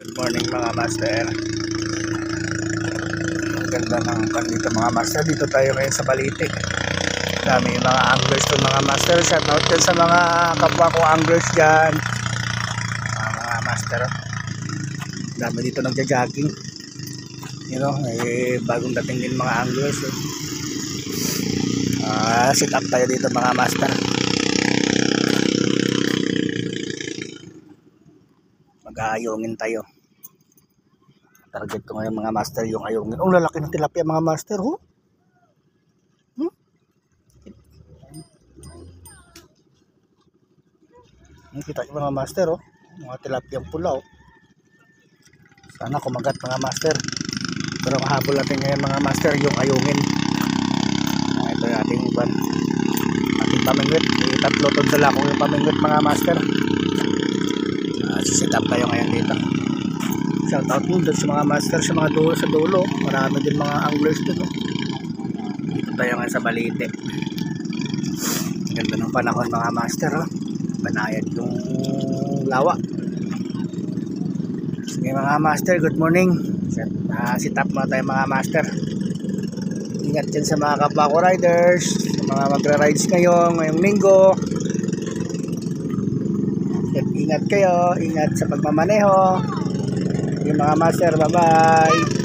Good morning mga master. Ang ganda ng dito mga master. Dito tayo ngayon sa Balite. Dami yung mga anglers to mga master. Shout out din sa mga kapwa kong anglers dyan. Mga master. Dami dito nagja-jogging. You know, bagong dating din mga anglers. Sit up tayo dito mga master. Mag-aayungin tayo. Target ko ngayon mga master yung ayungin. Oh, lalaki ng tilapia mga master. Oh. Kita yung mga master. Oh. Mga tilapia pula. Oh. Sana kumagat mga master. Pero mahabol natin ngayon mga master yung ayungin. Ito yung ating pamingwit. Tatlo tong dala ko yung pamingwit mga master. Sisit up tayo ngayon dito. Shout out mo doon sa mga master sa mga dulo sa dulo. Marami din mga anglers dito. Dito tayo ngayon sa Balite. Ganda ng panahon mga master. Oh. Banayad yung lawa. Sige mga master, good morning. Sit up muna tayo mga master. Ingat dyan sa mga kapwa ko riders, sa mga magra-rides ngayong linggo. Ingat kayo, ingat sa pagmamaneho. Yung mga master, bye bye.